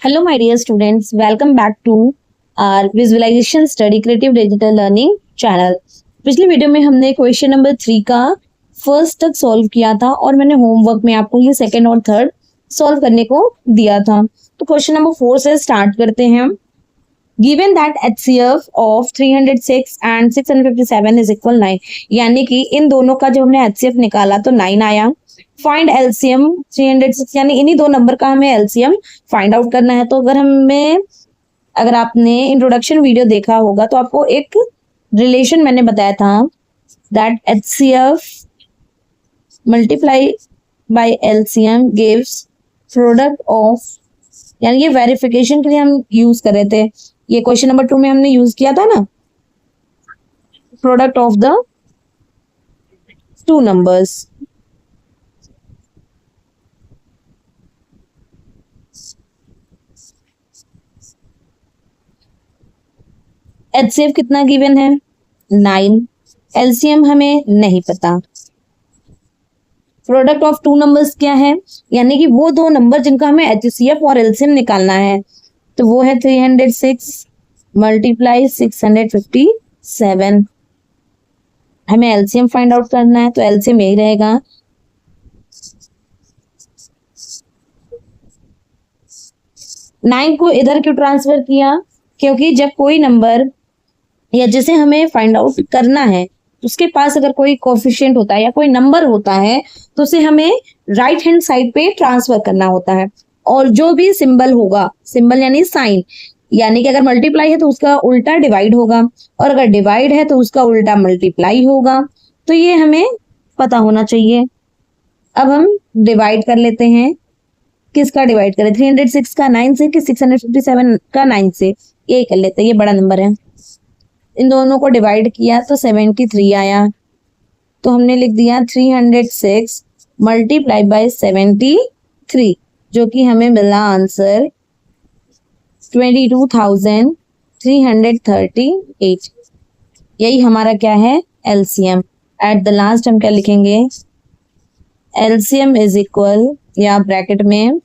Hello, my dear students. Welcome back to our Visualization Study Creative Digital Learning channel. पिछली video में हमने question number 3 का first तक solve किया था और मैंने होमवर्क में आपको ये सेकंड और थर्ड सॉल्व करने को दिया था। तो क्वेश्चन नंबर 4 से स्टार्ट करते हैं। Given that HCF of 306 and 657 is equal 9, यानी कि इन दोनों का जब हमने HCF निकाला तो 9 आया। फाइंड LCM 306, यानी इन्हीं दो नंबर का हमें LCM फाइंड आउट करना है। तो अगर आपने इंट्रोडक्शन वीडियो देखा होगा तो आपको एक रिलेशन मैंने बताया था, that HCF multiply by LCM gives product of, यानी ये वेरिफिकेशन के लिए हम यूज कर रहे थे। ये क्वेश्चन नंबर 2 में हमने यूज किया था ना, product of the two numbers. HCF कितना गिवन है? 9। LCM हमें नहीं पता। प्रोडक्ट ऑफ टू नंबर्स क्या है? यानी कि वो दो नंबर जिनका हमें HCF और LCM निकालना है, तो वो है 306 मल्टीप्लाई 657। हमें LCM फाइंड आउट करना है, तो LCM यही रहेगा। नाइन को इधर क्यों ट्रांसफर किया? क्योंकि जब कोई नंबर या जिसे हमें फाइंड आउट करना है उसके पास अगर कोई कोफिशिएंट होता है या कोई नंबर होता है तो उसे हमें राइट हैंड साइड पे ट्रांसफर करना होता है। और जो भी सिंबल होगा, सिंबल यानी साइन, यानी कि अगर मल्टीप्लाई है तो उसका उल्टा डिवाइड होगा, और अगर डिवाइड है तो उसका उल्टा मल्टीप्लाई होगा। तो ये हमें पता होना चाहिए। अब हम डिवाइड कर लेते हैं। किसका डिवाइड करें? 306 का 9 से कि 657 का 9 से? ये कर लेते हैं, ये बड़ा नंबर है। इन दोनों को डिवाइड किया तो 73 आया। तो हमने लिख दिया 306 मल्टीप्लाई बाय 73, जो कि हमें मिला आंसर 22,338। यही हमारा क्या है? LCM। एट द लास्ट हम क्या लिखेंगे? LCM इज इक्वल, या ब्रैकेट में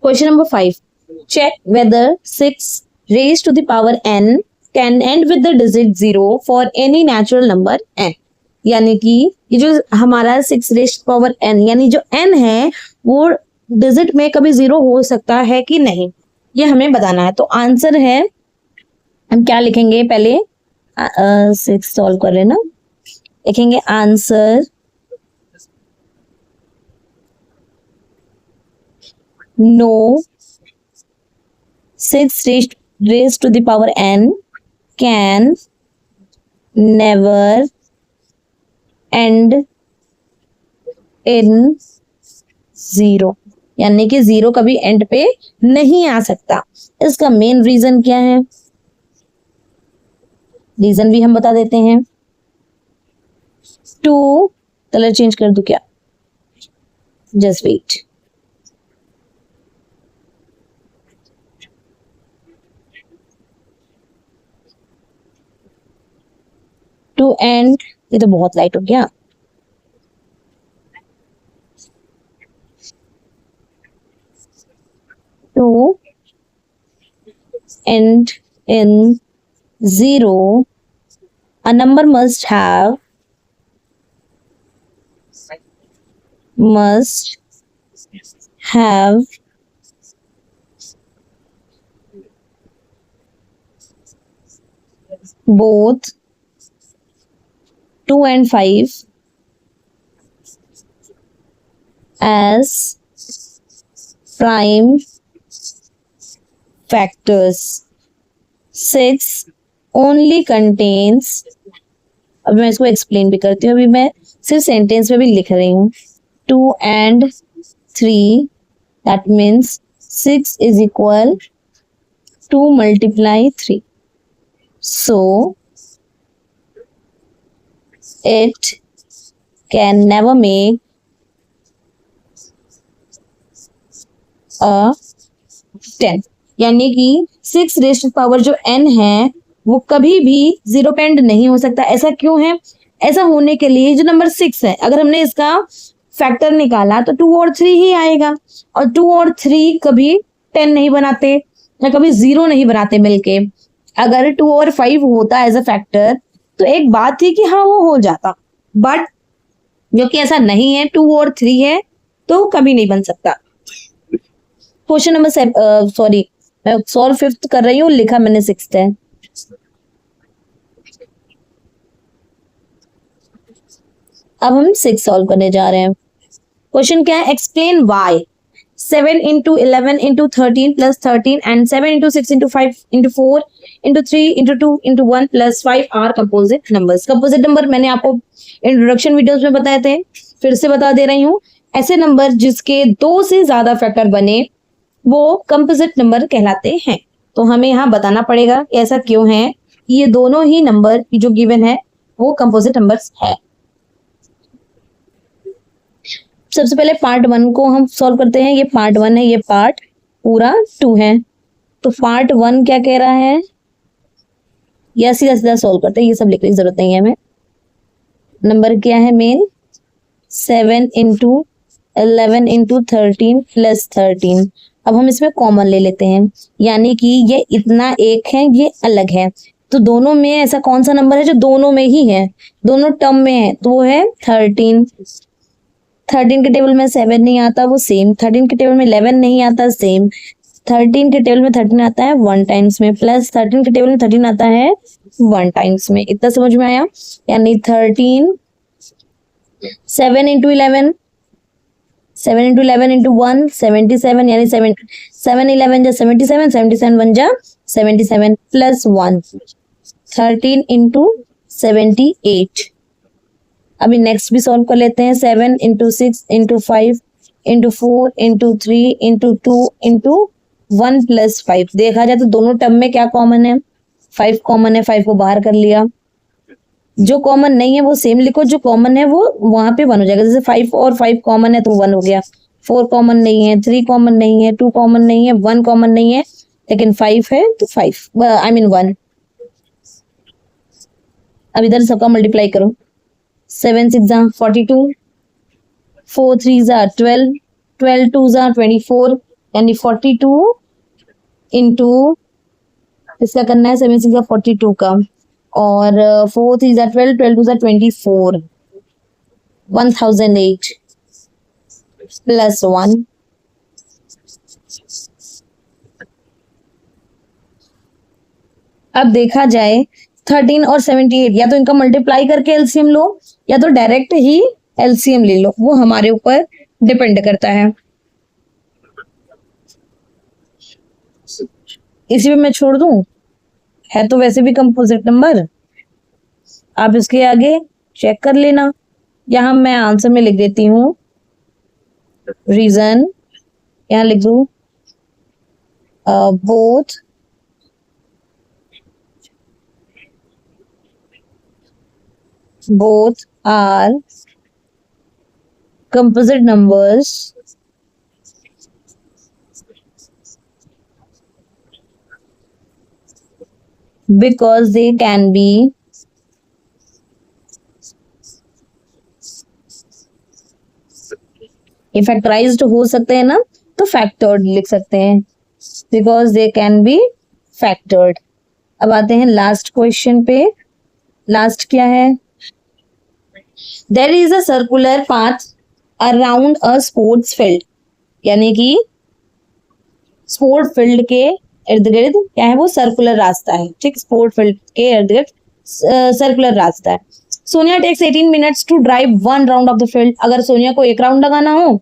question number 5, check whether 6 raised to the power n can end with the digit 0 for any natural number n। यानी कि ये जो हमारा 6 raised to power n, यानी जो n है वो डिजिट में कभी 0 हो सकता है कि नहीं, ये हमें बताना है। तो आंसर है, हम क्या लिखेंगे? पहले 6 सॉल्व कर रहे हैं ना, लिखेंगे answer no 6 raised to the power n can never end in 0, यानी कि 0 कभी एंड पे नहीं आ सकता। इसका मेन रीजन क्या है? रीजन भी हम बता देते हैं। 2 कलर चेंज कर दूं क्या? Just wait. टू एंड, ये तो बहुत लाइट हो गया। To end in 0, a number must have both 2 and 5 as prime factors। 6 only contains, अब मैं इसको एक्सप्लेन भी करती हूँ, अभी मैं सिर्फ सेंटेंस में भी लिख रही हूँ। 2 and 3, that means 6 is equal 2 multiply 3, so it can never make a 10। यानी कि 6 रेज़ पावर जो n है वो कभी भी 0 पे एंड नहीं हो सकता। ऐसा क्यों है? ऐसा होने के लिए जो नंबर 6 है, अगर हमने इसका फैक्टर निकाला तो 2 और 3 ही आएगा, और 2 और 3 कभी 10 नहीं बनाते या कभी 0 नहीं बनाते मिलके। अगर 2 और 5 होता एज अ फैक्टर तो एक बात थी कि हाँ वो हो जाता, बट जो कि ऐसा नहीं है, 2 और 3 है तो कभी नहीं बन सकता। क्वेश्चन नंबर सॉरी मैं सॉल्व 5th कर रही हूँ, लिखा मैंने 6th है। अब हम 6 सॉल्व करने जा रहे हैं। क्वेश्चन क्या है? Explain why 7 into 11 into 13 plus 13 and 7 into 6 into 5 into 4 into 3 into 2 into 1 plus 5 are composite numbers। composite number मैंने आपको इंट्रोडक्शन वीडियोस में बताए थे, फिर से बता दे रही हूँ। ऐसे नंबर जिसके 2 से ज्यादा फैक्टर बने वो कंपोजिट नंबर कहलाते हैं। तो हमें यहाँ बताना पड़ेगा कि ऐसा क्यों है, ये दोनों ही नंबर जो गिवन है वो कंपोजिट नंबर्स है। सबसे पहले पार्ट 1 को हम सॉल्व करते हैं। ये पार्ट 1 है, ये पार्ट पूरा 2 है। तो पार्ट 1 क्या कह रहा है या सीधा सीधा सॉल्व करते हैं, ये सब लिखने की जरूरत नहीं है हमें। नंबर क्या है मेन? 7 into 11 into 13 plus 13। अब हम इसमें कॉमन ले लेते हैं, यानी कि ये इतना एक है, ये अलग है, तो दोनों में ऐसा कौन सा नंबर है जो दोनों में ही है, दोनों टर्म में है? तो वो है 13। 13 के टेबल में 7 नहीं आता, वो सेम। 13 के टेबल में 11 नहीं आता, सेम। 13 के टेबल में 13 आता है 1 टाइम्स में, प्लस 13 के टेबल में 13 आता है 1 टाइम्स में। इतना समझ में आया? यानी 13 7 into 11 7 into 11 into 1 77, यानी 7 11 जा 77, 77 1 जा 77 प्लस 1 13 into 78। अभी नेक्स्ट भी सॉल्व कर लेते हैं। 7 into 6 into 5 into 4 into 3 into 2 into 1 plus 5। देखा जाए तो दोनों टर्म में क्या कॉमन है? 5 कॉमन है, 5 को बाहर कर लिया। जो कॉमन नहीं है वो सेम लिखो, जो कॉमन है वो वहां पे 1 हो जाएगा। जैसे 5 और 5 कॉमन है तो 1 हो गया। 4 कॉमन नहीं है, 3 कॉमन नहीं है, 2 कॉमन नहीं है, 1 कॉमन नहीं है, लेकिन 5 है तो 5 आई मीन 1। अब इधर सबका मल्टीप्लाई करो। 7 6 जा 42, 4 3 जा 12, 12 2 जा 24, यानी 42 इंटू इसका करना है 7 6 जा 42 का, और 4 3 जा 12, 12 2 जा 24, 1008 प्लस 1। अब देखा जाए 13 और 78, या तो इनका मल्टीप्लाई करके एलसीएम लो या तो डायरेक्ट ही एलसीएम ले लो, वो हमारे ऊपर डिपेंड करता है। इसी पे मैं छोड़ दूं, है तो वैसे भी कंपोजिट नंबर, आप इसके आगे चेक कर लेना। यहां मैं आंसर में लिख देती हूँ रीजन, यहां लिख दू both are composite numbers because they can be factorized हो सकते हैं ना, तो फैक्टर्ड लिख सकते हैं, because they can be factored. अब आते हैं लास्ट क्वेश्चन पे। लास्ट क्या है? There is a circular path around a sports field, यानी कि स्पोर्ट फील्ड के इर्द गिर्द क्या है? वो सर्कुलर रास्ता है। ठीक, स्पोर्ट फील्ड के इर्द गिर्द सर्कुलर रास्ता है। Sonia takes 18 minutes to drive 1 round of the field. अगर सोनिया को 1 राउंड लगाना हो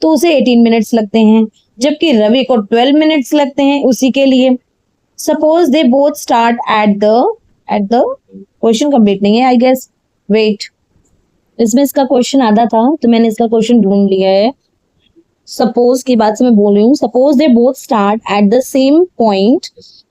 तो उसे 18 मिनट्स लगते हैं, जबकि रवि को 12 मिनट्स लगते हैं उसी के लिए। Suppose they both start at the question complete नहीं है आई गेस, वेट, इसमें इसका क्वेश्चन आधा था तो मैंने इसका क्वेश्चन ढूंढ लिया है। सपोज की बात से मैं बोल रही हूँ। Suppose they both start at the same point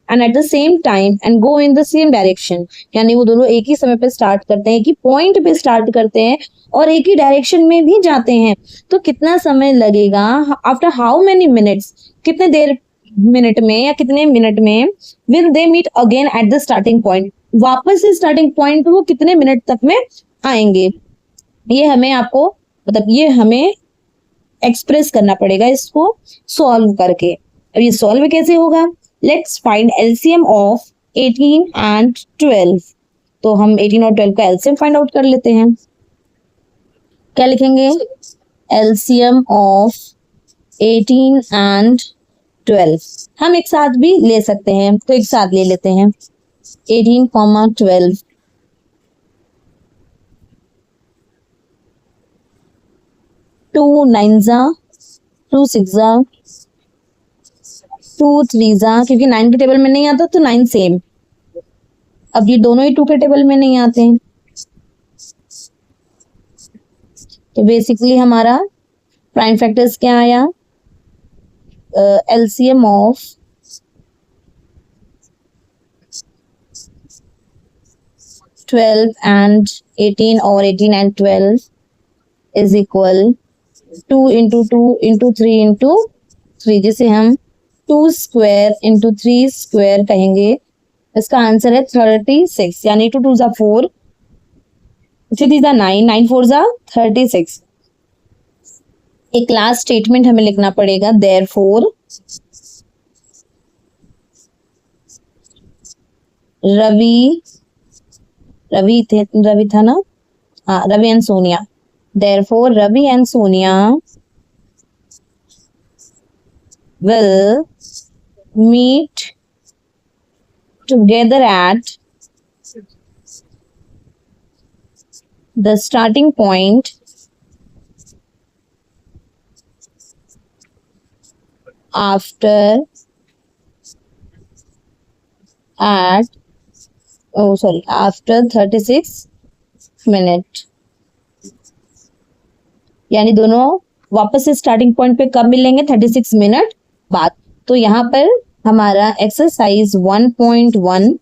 and at the same time and go in the same direction, यानी वो दोनों एक ही समय पे स्टार्ट करते हैं, एक ही पॉइंट पे स्टार्ट करते हैं और एक ही डायरेक्शन में भी जाते हैं, तो कितना समय लगेगा? आफ्टर हाउ मेनी मिनट्स, कितने देर मिनट में या कितने मिनट में will they meet again at the starting point, वापस से स्टार्टिंग पॉइंट पे वो कितने मिनट तक में आएंगे, ये हमें आपको मतलब ये हमें एक्सप्रेस करना पड़ेगा इसको सॉल्व करके। अब ये सॉल्व कैसे होगा, let's find LCM of 18 and 12। तो हम 18 और 12 का एलसीएम फाइंड आउट कर लेते हैं। क्या लिखेंगे, एलसीएम ऑफ 18 एंड 12। हम एक साथ भी ले सकते हैं, तो एक साथ ले लेते हैं 18, 12। 2 9 जा, 2 6 जा, 2 3 जा, क्योंकि 9 के टेबल में नहीं आता तो 9 सेम। अब ये दोनों ही 2 के टेबल में नहीं आते हैं, तो बेसिकली हमारा प्राइम फैक्टर्स क्या आया, एलसीएम ऑफ 12 एंड 18 और 18 and 12 is equal 2 into 2 into 3 into 3, जिसे हम 2 स्क्वायर इंटू 3 स्क्वायर कहेंगे। इसका आंसर है 36, यानी 2 2 जा 4, 3 जा 9, 9 4 जा 36। एक लास्ट स्टेटमेंट हमें लिखना पड़ेगा, देयरफॉर रवि था ना, हाँ, Ravi and Sonia, therefore Ravi and Sonia will meet together at the starting point after 36 minute. यानी दोनों वापस से स्टार्टिंग पॉइंट पे कब मिलेंगे, 36 मिनट बाद। तो यहाँ पर हमारा एक्सरसाइज 1.1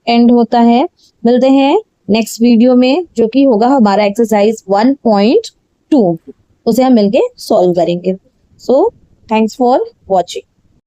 एंड होता है। मिलते हैं नेक्स्ट वीडियो में, जो कि होगा हमारा एक्सरसाइज 1.2, उसे हम मिलके सॉल्व करेंगे। So thanks for watching.